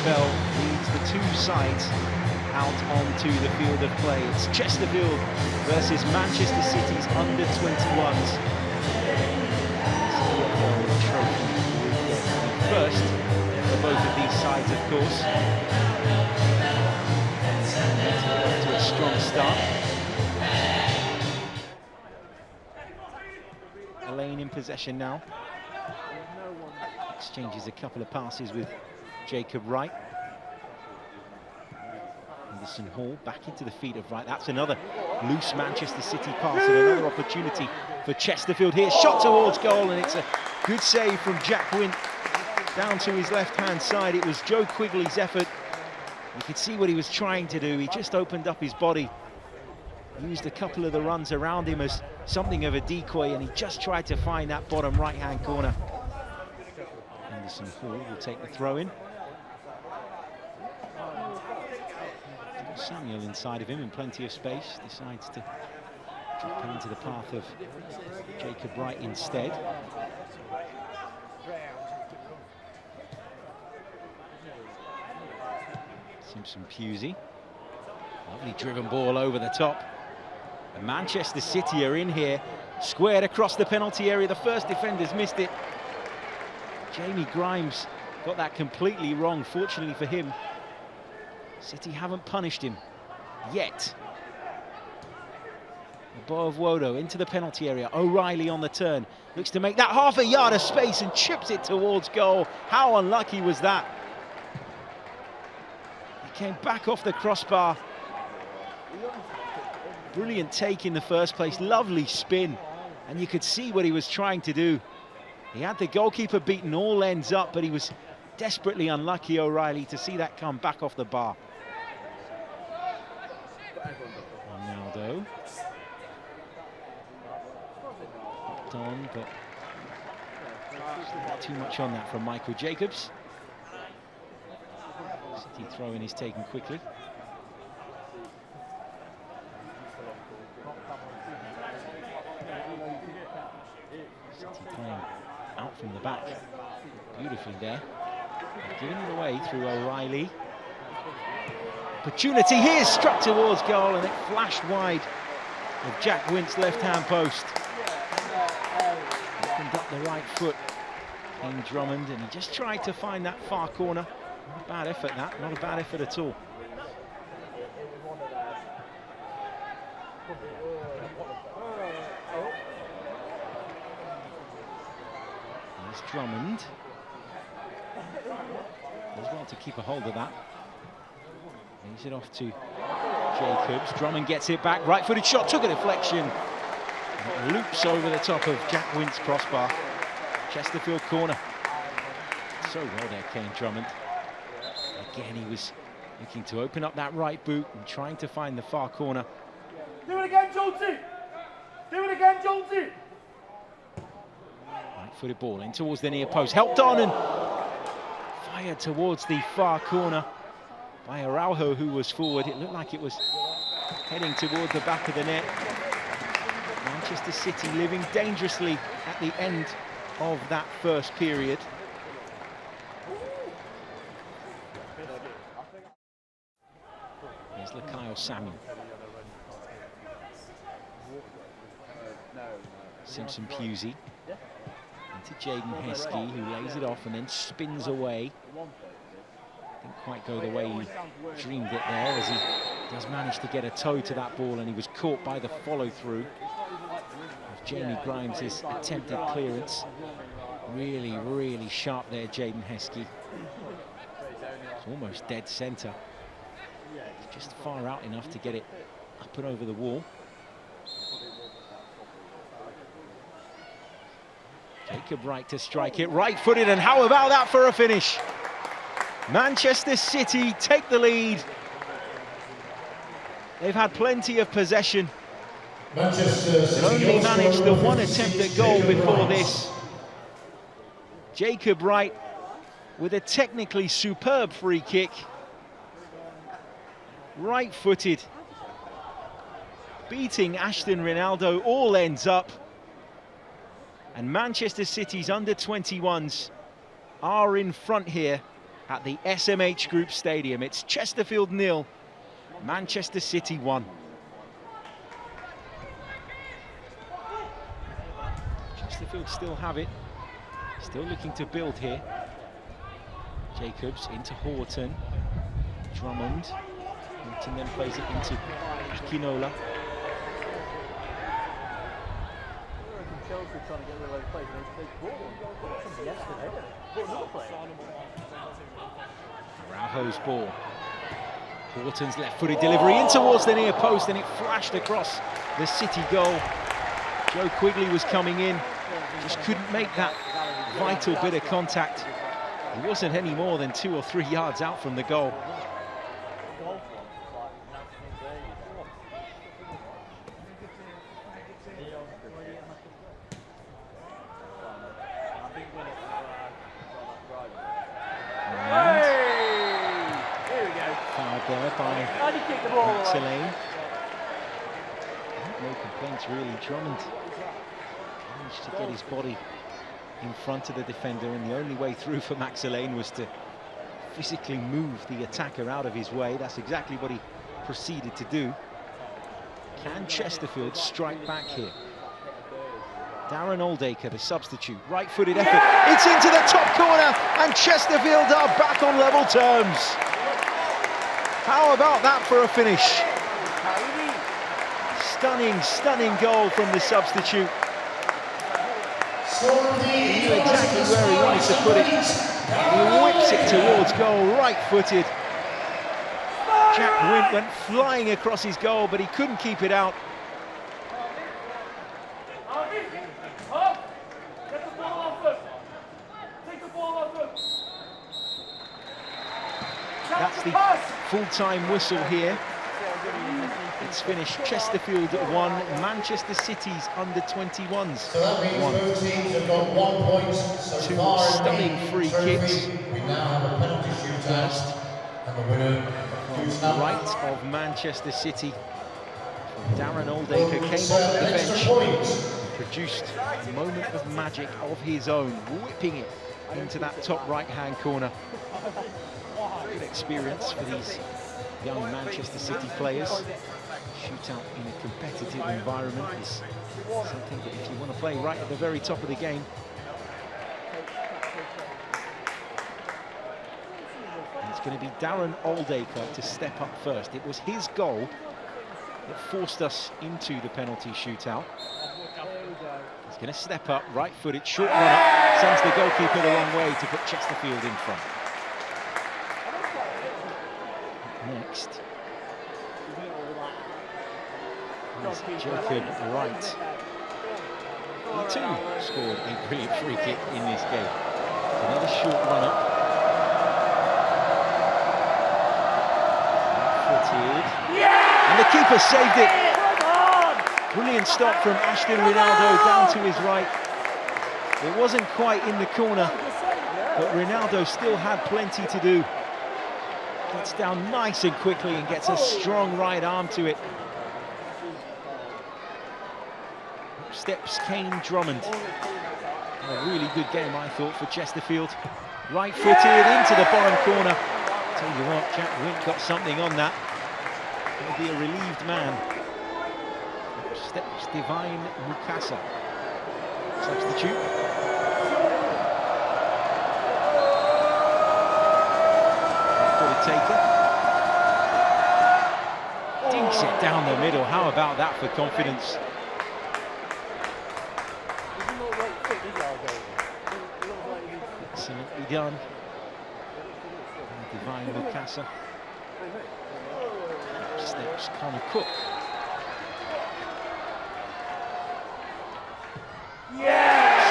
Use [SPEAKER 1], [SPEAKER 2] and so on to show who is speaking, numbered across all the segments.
[SPEAKER 1] bell leads the two sides out onto the field of play. It's Chesterfield versus Manchester City's under-21s. First for both of these sides, of course. Off to a strong start. Elaine in possession now. Exchanges a couple of passes with Jacob Wright. Anderson Hall back into the feet of Wright. That's another loose Manchester City pass and another opportunity for Chesterfield here. Shot towards goal, and it's a good save from Jack Wint down to his left-hand side. It was Joe Quigley's effort. You could see what he was trying to do. He just opened up his body, used a couple of the runs around him as something of a decoy, and he just tried to find that bottom right-hand corner. Anderson Hall will take the throw in. Samuel inside of him in plenty of space, decides to drop it into the path of Jacob Wright instead. Simpson Pusey, lovely driven ball over the top. And Manchester City are in here, squared across the penalty area. The first defender's missed it. Jamie Grimes got that completely wrong. Fortunately for him, City haven't punished him yet. Wodo into the penalty area. O'Reilly on the turn. Looks to make that half a yard of space and chips it towards goal. How unlucky was that? He came back off the crossbar. Brilliant take in the first place. Lovely spin. And you could see what he was trying to do. He had the goalkeeper beaten all ends up, but he was desperately unlucky, O'Reilly, to see that come back off the bar. Ronaldo. Hopped on, but not too much on that from Michael Jacobs. City throw-in is taken quickly. City playing out from the back beautifully there. Giving it away through O'Reilly. Opportunity here, struck towards goal, and it flashed wide of Jack Wint's left-hand post. Opened up the right foot in Drummond, and he just tried to find that far corner. Not a bad effort, that. Not a bad effort at all. There's Drummond. As well to keep a hold of that. Leaves it off to Jacobs. Drummond gets it back. Right-footed shot, took a deflection. It loops over the top of Jack Wint's crossbar. Chesterfield corner. So well there, Kane Drummond. Again, he was looking to open up that right boot and trying to find the far corner.
[SPEAKER 2] Do it again, Jonesy! Do it again, Jonesy!
[SPEAKER 1] Right-footed ball in towards the near post. Helped on and fired towards the far corner by Araujo, who was forward. It looked like it was heading towards the back of the net. Manchester City living dangerously at the end of that first period. Here's Lakayo Samuel. Simpson Pusey into Jaden Heskey, who lays it off and then spins away. Didn't quite go the way he dreamed it there, as he does manage to get a toe to that ball, and he was caught by the follow-through of Jamie Grimes' attempted clearance. Really, really sharp there, Jaden Heskey. It's almost dead centre. Just far out enough to get it up and over the wall. Jacob Wright to strike it, right-footed, and how about that for a finish? Manchester City take the lead. They've had plenty of possession. They only managed the one attempt at goal before this. Jacob Wright with a technically superb free kick. Right-footed. Beating Ashton Ronaldo, all ends up. And Manchester City's under-21s are in front here at the SMH Group Stadium. It's Chesterfield 0, Manchester City 1. Chesterfield still have it, still looking to build here. Jacobs into Horton, Drummond. Horton then plays it into Akinola. Araujo's ball. Horton's left-footed delivery in towards the near post, and it flashed across the City goal. Joe Quigley was coming in, just couldn't make that vital bit of contact. He wasn't any more than 2 or 3 yards out from the goal. Fouled there by Maxilane. No complaints really. Drummond managed to get his body in front of the defender, and the only way through for Maxilane was to physically move the attacker out of his way. That's exactly what he proceeded to do. Can Chesterfield strike back here? Darren Oldacre, the substitute, right-footed effort. It's into the top corner, and Chesterfield are back on level terms. How about that for a finish? Stunning, stunning goal from the substitute. He knew exactly where he wanted to put it. He whips it towards goal, right-footed. Jack Wint went flying across his goal, but he couldn't keep it out. That's the full-time whistle here. It's finished Chesterfield 1, Manchester City's under-21s.
[SPEAKER 3] So that means both teams have got 1 point. So
[SPEAKER 1] 2 stunning free kicks.
[SPEAKER 3] We now have a penalty shootout, and the winner
[SPEAKER 1] From right of Manchester City. Darren Oldacre came off the bench, produced a moment of magic of his own, whipping it into that top right-hand corner. Good experience for these young Manchester City players. Shootout in a competitive environment is something that if you want to play right at the very top of the game, and it's going to be Darren Oldacre to step up first. It was his goal that forced us into the penalty shootout. He's going to step up, right-footed, short run-up, sends the goalkeeper the wrong way to put Chesterfield in front. Next is Jacob Wright. He too scored a brilliant free kick in this game. Another short run-up. And the keeper saved it. Brilliant stop from Ashton Ronaldo down to his right. It wasn't quite in the corner, but Ronaldo still had plenty to do. Gets down nice and quickly and gets a strong right arm to it. Steps Kane Drummond. A really good game, I thought, for Chesterfield. Right-footed into the bottom corner. Tell you what, Jack Wint got something on that. He'll be a relieved man. Steps Divine Mukasa. Substitute. Right-footed taker. Dinks it down the middle. How about that for confidence? Excellently done. Divine Mukasa. Steps Connor Cook.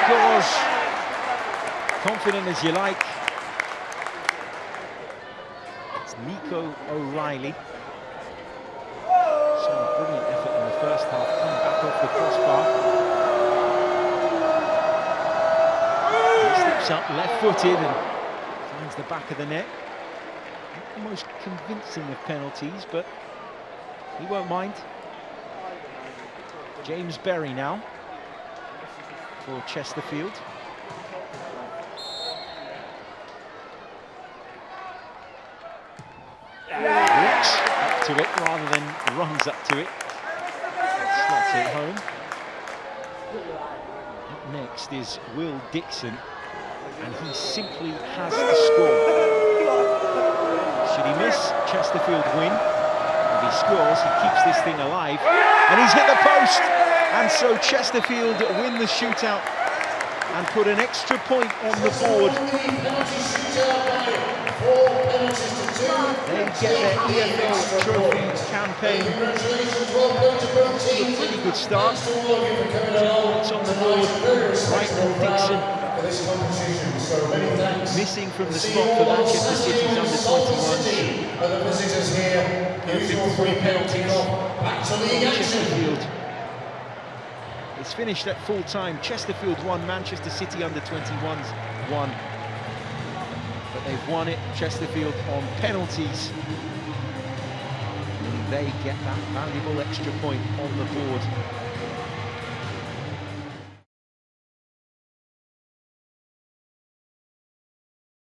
[SPEAKER 1] Scores. Confident as you like. It's Nico O'Reilly. Some brilliant effort in the first half. Come back off the crossbar. Up left-footed and finds the back of the net. Not the most convincing of penalties, but he won't mind. James Berry now for Chesterfield. to it rather than runs up to it. Slots it home. Up next is Will Dixon, and he simply has to score. Should he miss, Chesterfield win. If he scores, he keeps this thing alive, and he's hit the post! And so Chesterfield win the shootout and put an extra point on the board. They get their EFL trophy campaign to a pretty good start. 2 points on the board, Wright and Dixon missing from the spot for Manchester City's under-21s. Perfect 3 penalties. Chesterfield. It's finished at full time. Chesterfield won, Manchester City under-21s won. But they've won it, Chesterfield, on penalties. And they get that valuable extra point on the board.